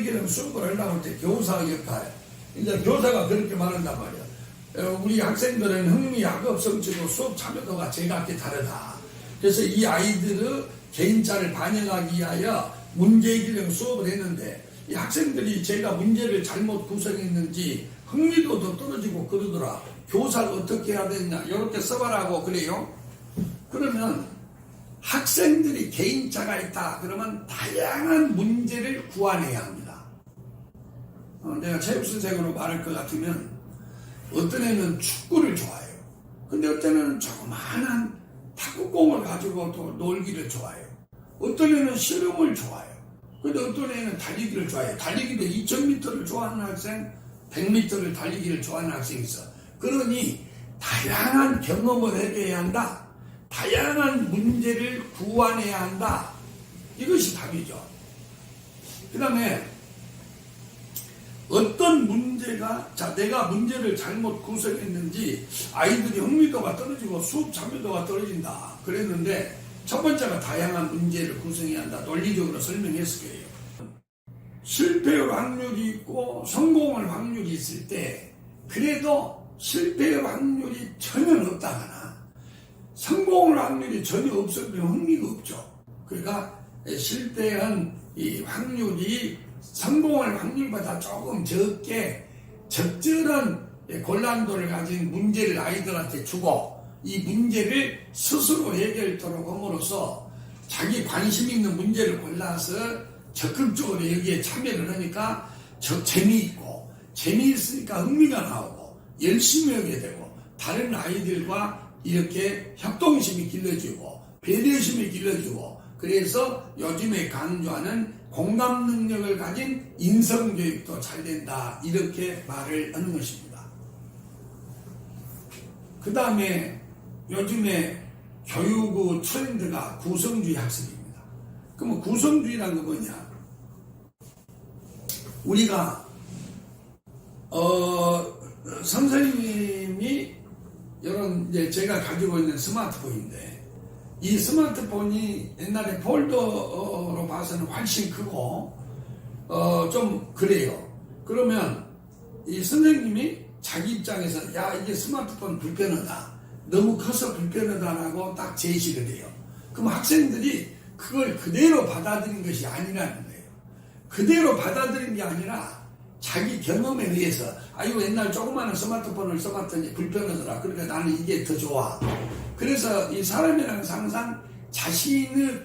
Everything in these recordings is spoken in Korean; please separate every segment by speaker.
Speaker 1: 문제해결형 수업을 하려고 할 때 교사 역할, 이제 교사가 그렇게 말한단 말이야. 우리 학생들은 흥미, 학업 성취도, 수업 참여도가 제각기 다르다. 그래서 이 아이들의 개인차를 반영하기 위하여 문제해결형 수업을 했는데, 이 학생들이 제가 문제를 잘못 구성했는지 흥미도도 떨어지고 그러더라. 교사가 어떻게 해야 되냐, 이렇게 써봐라고 그래요. 그러면 학생들이 개인차가 있다 그러면 다양한 문제를 구안해야 합니다. 내가 체육선생으로 말할 것 같으면 어떤 애는 축구를 좋아해요. 근데 어떤 애는 조그마한 탁구공을 가지고 또 놀기를 좋아해요. 어떤 애는 실험을 좋아해요. 근데 어떤 애는 달리기를 좋아해요. 달리기도 2000m를 좋아하는 학생, 100m를 달리기를 좋아하는 학생이 있어. 그러니 다양한 경험을 해야 한다. 다양한 문제를 구안해야 한다. 이것이 답이죠. 그 다음에 어떤 문제가, 자, 내가 문제를 잘못 구성했는지 아이들이 흥미도가 떨어지고 수업 참여도가 떨어진다 그랬는데, 첫 번째가 다양한 문제를 구성해야 한다. 논리적으로 설명했을 거예요. 실패할 확률이 있고 성공할 확률이 있을 때, 그래도 실패할 확률이 전혀 없다거나 성공할 확률이 전혀 없으면 흥미가 없죠. 그러니까 실패한 이 확률이 성공할 확률보다 조금 적게 적절한 곤란도를 가진 문제를 아이들한테 주고, 이 문제를 스스로 해결토록 함으로써 자기 관심 있는 문제를 골라서 적극적으로 여기에 참여를 하니까 재미있고, 재미있으니까 흥미가 나오고 열심히 하게 되고, 다른 아이들과 이렇게 협동심이 길러지고 배려심이 길러지고, 그래서 요즘에 강조하는 공감 능력을 가진 인성교육도 잘 된다, 이렇게 말을 하는 것입니다. 그 다음에 요즘에 교육의 트렌드가 구성주의 학습입니다. 그러면 구성주의라는 건 뭐냐? 우리가 선생님이 이런 이제 제가 가지고 있는 스마트폰인데, 이 스마트폰이 옛날에 폴더로 봐서는 훨씬 크고 좀 그래요. 그러면 이 선생님이 자기 입장에서 야, 이게 스마트폰 불편하다, 너무 커서 불편하다라고 딱 제시를 해요. 그럼 학생들이 그걸 그대로 받아들인 것이 아니라는 거예요. 그대로 받아들인 게 아니라 자기 경험에 의해서, 아이고 옛날 조그마한 스마트폰을 써봤더니 불편하더라, 그러니까 나는 이게 더 좋아. 그래서 이 사람이라는 것은 항상 자신의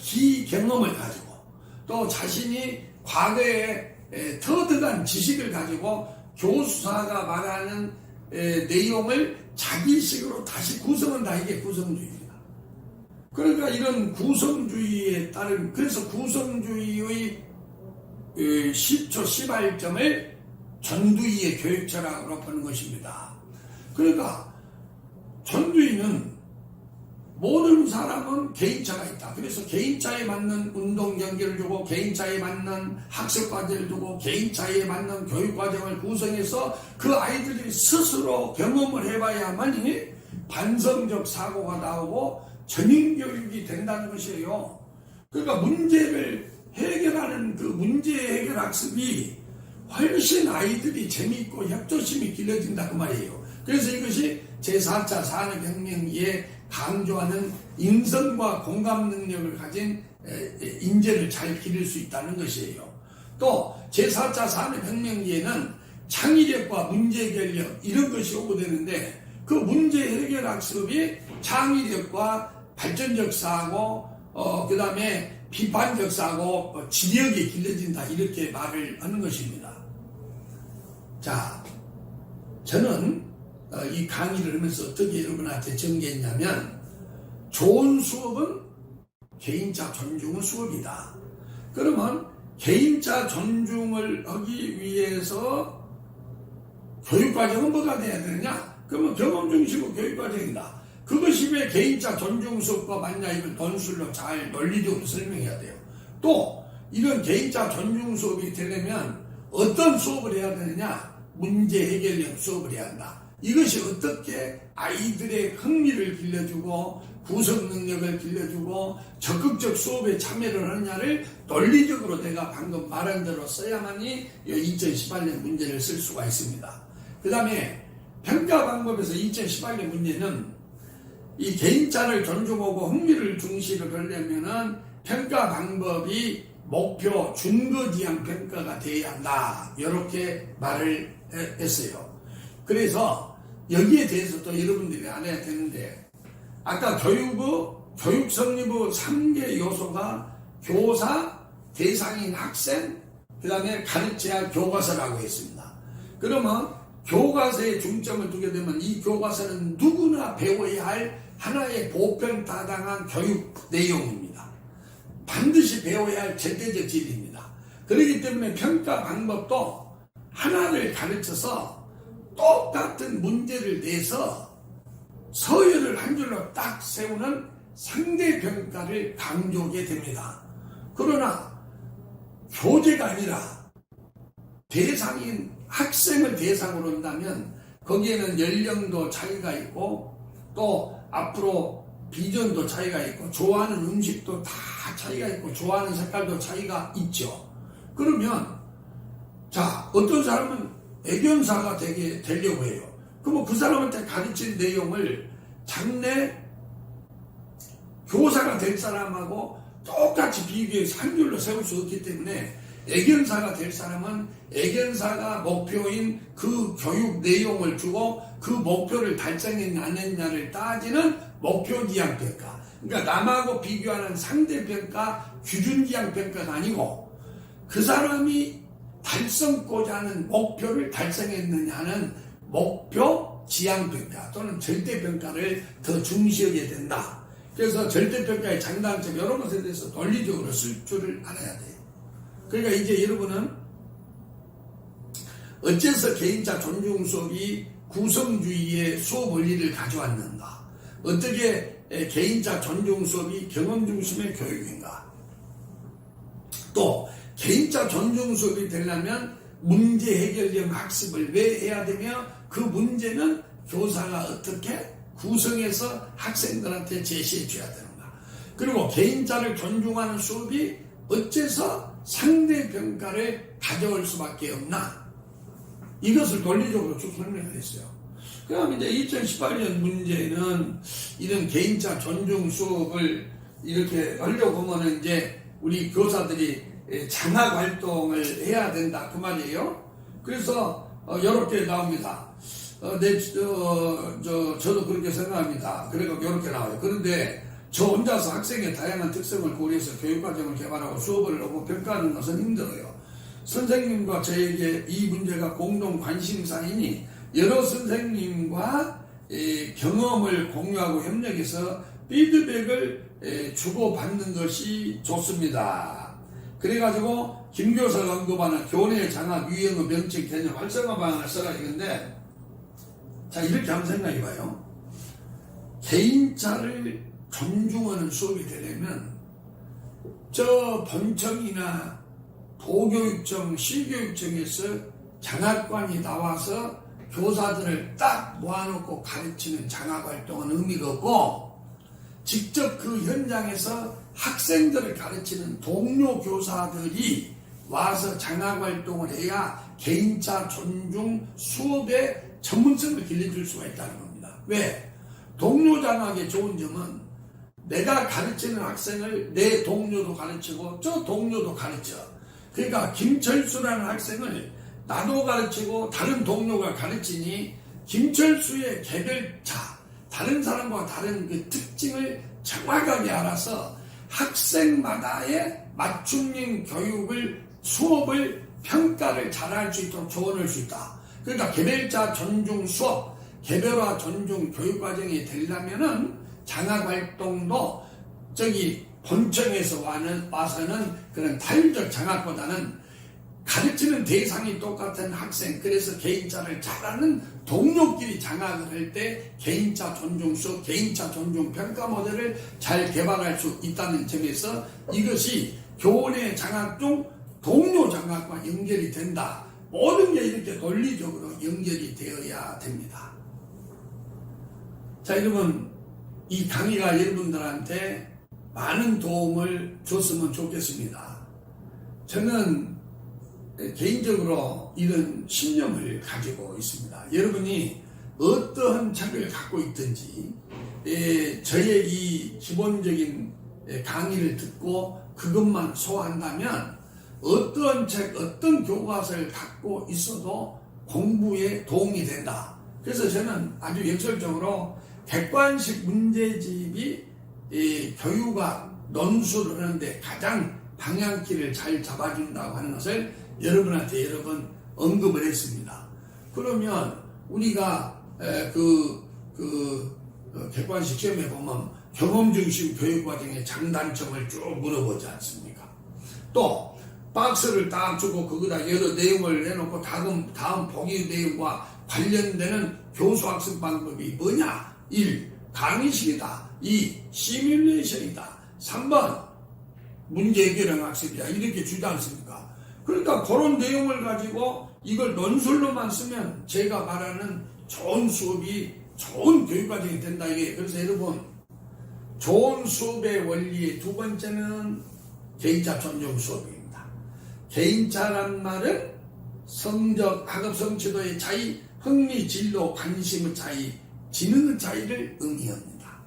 Speaker 1: 경험을 가지고, 또 자신이 과거에 터득한 지식을 가지고 교수사가 말하는 내용을 자기식으로 다시 구성한다. 이게 구성주의입니다. 그러니까 이런 구성주의에 따른, 그래서 구성주의의 시초 시발점을 전두희의 교육철학으로 보는 것입니다. 그러니까 전두희는 모든 사람은 개인차가 있다. 그래서 개인차에 맞는 운동 경기를 주고, 개인차에 맞는 학습 과제를 두고, 개인차에 맞는 교육 과정을 구성해서 그 아이들이 스스로 경험을 해봐야만이 반성적 사고가 나오고 전인교육이 된다는 것이에요. 그러니까 문제를 해결하는 그 문제 해결 학습이 훨씬 아이들이 재미있고 협조심이 길러진다 그 말이에요. 그래서 이것이 제4차 산업혁명에 강조하는 인성과 공감 능력을 가진 인재를 잘 기를 수 있다는 것이에요. 또 제4차 산업혁명기에는 창의력과 문제해결력 이런 것이 오고 되는데, 그 문제해결 학습이 창의력과 발전적 사고, 그 다음에 비판적 사고, 지력이 길러진다, 이렇게 말을 하는 것입니다. 자, 저는 이 강의를 하면서 어떻게 여러분한테 전개했냐면, 좋은 수업은 개인차 존중의 수업이다. 그러면 개인차 존중을 하기 위해서 교육과정은 뭐가 돼야 되느냐? 그러면 경험중심의 교육과정이다. 그것이 왜 개인차 존중 수업과 맞냐? 이걸 논술로 잘 논리적으로 설명해야 돼요. 또 이런 개인차 존중 수업이 되려면 어떤 수업을 해야 되느냐? 문제 해결형 수업을 해야 한다. 이것이 어떻게 아이들의 흥미를 길러주고 구성 능력을 길러주고 적극적 수업에 참여를 하느냐를 논리적으로 내가 방금 말한 대로 써야만이 2018년 문제를 쓸 수가 있습니다. 그 다음에 평가 방법에서 2018년 문제는 이 개인차를 존중하고 흥미를 중시를 하려면은 평가 방법이 목표 준거지향 평가가 돼야 한다. 이렇게 말을 했어요. 그래서 여기에 대해서도 여러분들이 알아야 되는데, 아까 교육성립의 3개 요소가 교사, 대상인 학생, 그 다음에 가르쳐야 할 교과서라고 했습니다. 그러면 교과서에 중점을 두게 되면 이 교과서는 누구나 배워야 할 하나의 보편다당한 교육 내용입니다. 반드시 배워야 할 절대적 진리입니다. 그렇기 때문에 평가 방법도 하나를 가르쳐서 똑같은 문제를 내서 서열을 한 줄로 딱 세우는 상대평가를 강조하게 됩니다. 그러나 교재가 아니라 대상인 학생을 대상으로 한다면 거기에는 연령도 차이가 있고 또 앞으로 비전도 차이가 있고 좋아하는 음식도 다 차이가 있고 좋아하는 색깔도 차이가 있죠. 그러면 자, 어떤 사람은 애견사가 되려고 해요. 그러면 그 사람한테 가르친 내용을 장래 교사가 될 사람하고 똑같이 비교해서 한 줄로 세울 수 없기 때문에 애견사가 될 사람은 애견사가 목표인 그 교육 내용을 주고 그 목표를 달성했냐 안 했냐를 따지는 목표지향평가. 그러니까 남하고 비교하는 상대평가, 기준지향평가가 아니고 그 사람이 달성고자 하는 목표를 달성했느냐는 목표지향평가 또는 절대평가를 더 중시하게 된다. 그래서 절대평가의 장단점 이런 것에 대해서 논리적으로 쓸 줄을 알아야 돼요. 그러니까 이제 여러분은 어째서 개인차 존중 수업이 구성주의의 수업 원리를 가져왔는가? 어떻게 개인차 존중 수업이 경험 중심의 교육인가? 또 개인차 존중 수업이 되려면 문제 해결형 학습을 왜 해야 되며 그 문제는 교사가 어떻게 구성해서 학생들한테 제시해 줘야 되는가? 그리고 개인차를 존중하는 수업이 어째서 상대평가를 가져올 수밖에 없나? 이것을 논리적으로 쭉 설명을 했어요. 그럼 이제 2018년 문제는 이런 개인차 존중 수업을 이렇게 하려고 하면 이제 우리 교사들이 장학 활동을 해야 된다. 그 말이에요. 그래서 이렇게 나옵니다. 저도 그렇게 생각합니다. 그리고 이렇게 나와요. 그런데 저 혼자서 학생의 다양한 특성을 고려해서 교육과정을 개발하고 수업을 하고 평가하는 것은 힘들어요. 선생님과 저에게 이 문제가 공동 관심사이니 여러 선생님과 경험을 공유하고 협력해서 피드백을 주고받는 것이 좋습니다. 그래가지고 김 교사가 언급하는 교내 장학 유형의 명칭 개념 활성화 방안을 써라 이건데, 자, 이렇게 한번 생각해봐요. 개인차를 존중하는 수업이 되려면 저 본청이나 도교육청, 시교육청에서 장학관이 나와서 교사들을 딱 모아놓고 가르치는 장학활동은 의미가 없고, 직접 그 현장에서 학생들을 가르치는 동료 교사들이 와서 장학활동을 해야 개인차 존중 수업의 전문성을 길러줄 수가 있다는 겁니다. 왜? 동료 장학의 좋은 점은 내가 가르치는 학생을 내 동료도 가르치고 저 동료도 가르쳐. 그러니까 김철수라는 학생을 나도 가르치고 다른 동료가 가르치니 김철수의 개별차, 다른 사람과 다른 그 특징을 정확하게 알아서 학생마다의 맞춤형 교육을, 수업을, 평가를 잘할 수 있도록 조언할 수 있다. 그러니까 개별차 존중 수업, 개별화 존중 교육과정이 되려면은 장학활동도 본청에서 와서는 그런 타율적 장학보다는 가르치는 대상이 똑같은 학생, 그래서 개인차를 잘하는 동료끼리 장학을 할 때 개인차 존중 수업, 개인차 존중 평가 모델을 잘 개발할 수 있다는 점에서 이것이 교내 장학 중 동료 장학과 연결이 된다. 모든 게 이렇게 논리적으로 연결이 되어야 됩니다. 자, 여러분, 이 강의가 여러분들한테 많은 도움을 줬으면 좋겠습니다. 저는 개인적으로 이런 신념을 가지고 있습니다. 여러분이 어떠한 책을 갖고 있든지 저의 이 기본적인 강의를 듣고 그것만 소화한다면 어떤 책, 어떤 교과서를 갖고 있어도 공부에 도움이 된다. 그래서 저는 아주 역설적으로 객관식 문제집이 교육학 논술을 하는데 가장 방향키를 잘 잡아준다고 하는 것을 여러분한테 여러 번 언급을 했습니다. 그러면 우리가 객관식 시험에 보면 경험중심 교육과정의 장단점을 쭉 물어보지 않습니까? 또 박스를 딱 주고 거기다 여러 내용을 내놓고 다음 보기 내용과 관련되는 교수학습 방법이 뭐냐? 1. 강의식이다. 2. 시뮬레이션이다. 3번 문제 해결형 학습이다. 이렇게 주지 않습니까? 그러니까 그런 내용을 가지고 이걸 논술로만 쓰면 제가 말하는 좋은 수업이 좋은 교육과정이 된다. 이게 그래서 여러분 좋은 수업의 원리의 두 번째는 개인차 존중 수업입니다. 개인차란 말은 성적, 학업 성취도의 차이, 흥미, 진로, 관심의 차이, 지능의 차이를 의미합니다.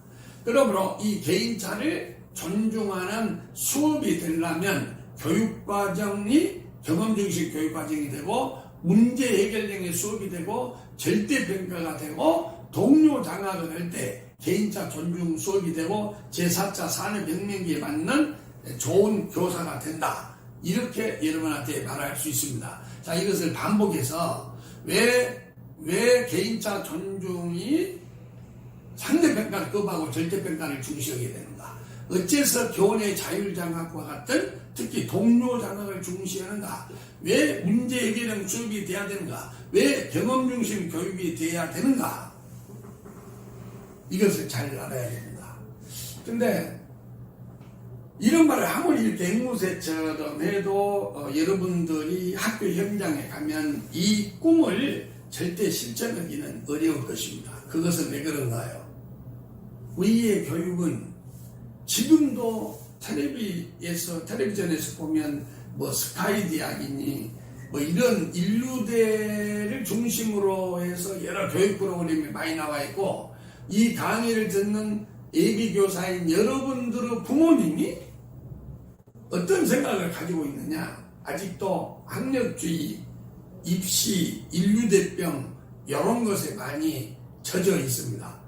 Speaker 1: 그러므로 이 개인차를 존중하는 수업이 되려면 교육과정이 경험중심 교육과정이 되고 문제 해결형의 수업이 되고 절대평가가 되고 동료 장학을 할 때 개인차 존중 수업이 되고 제4차 산업혁명기에 맞는 좋은 교사가 된다. 이렇게 여러분한테 말할 수 있습니다. 자, 이것을 반복해서 왜 개인차 존중이 상대평가를 급하고 절대평가를 중시하게 되는가? 어째서 교원의 자율장학과 같은 특히 동료장학을 중시하는가? 왜 문제 해결형 수업이 돼야 되는가? 왜 경험중심 교육이 돼야 되는가? 이것을 잘 알아야 됩니다. 근데 이런 말을 아무리 이렇게 앵무새처럼 해도 여러분들이 학교 현장에 가면 이 꿈을 절대 실천하기는 어려울 것입니다. 그것은 왜 그런가요? 우리의 교육은 지금도 텔레비전에서 보면 뭐 스카이 대학이니 뭐 이런 인류대를 중심으로 해서 여러 교육 프로그램이 많이 나와 있고 이 강의를 듣는 예비교사인 여러분들의 부모님이 어떤 생각을 가지고 있느냐? 아직도 학력주의, 입시, 인류대병 이런 것에 많이 젖어 있습니다.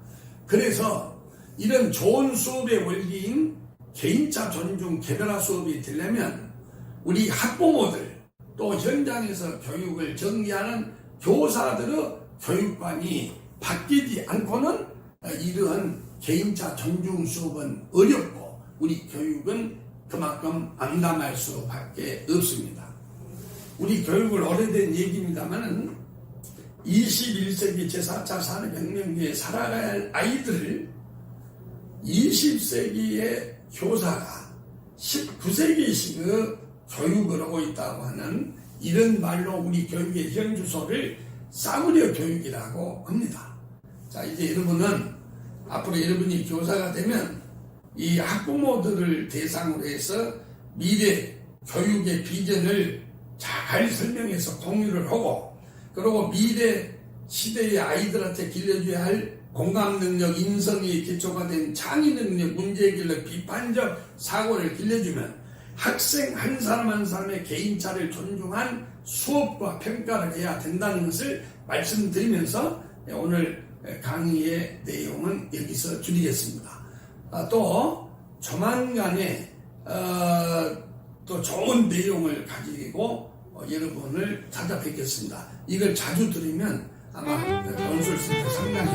Speaker 1: 그래서 이런 좋은 수업의 원리인 개인차 존중 개별화 수업이 되려면 우리 학부모들 또 현장에서 교육을 전개하는 교사들의 교육관이 바뀌지 않고는 이러한 개인차 존중 수업은 어렵고 우리 교육은 그만큼 암담할 수밖에 없습니다. 우리 교육을 오래된 얘기입니다만은 21세기 제4차 산업혁명기에 살아가야 할 아이들을 20세기의 교사가 19세기식의 교육을 하고 있다고 하는 이런 말로 우리 교육의 현주소를 싸구려 교육이라고 합니다. 자, 이제 여러분은 앞으로 여러분이 교사가 되면 이 학부모들을 대상으로 해서 미래 교육의 비전을 잘 설명해서 공유를 하고 그리고 미래 시대의 아이들한테 길러줘야 할 공감 능력, 인성이 기초가 된 창의 능력, 문제 해결력, 비판적 사고를 길러주면 학생 한 사람 한 사람의 개인차를 존중한 수업과 평가를 해야 된다는 것을 말씀드리면서 오늘 강의의 내용은 여기서 줄이겠습니다. 또 조만간에 또 좋은 내용을 가지고 여러분을 찾아뵙겠습니다. 이걸 자주 들으면 아마 논술 쓸 때 상당히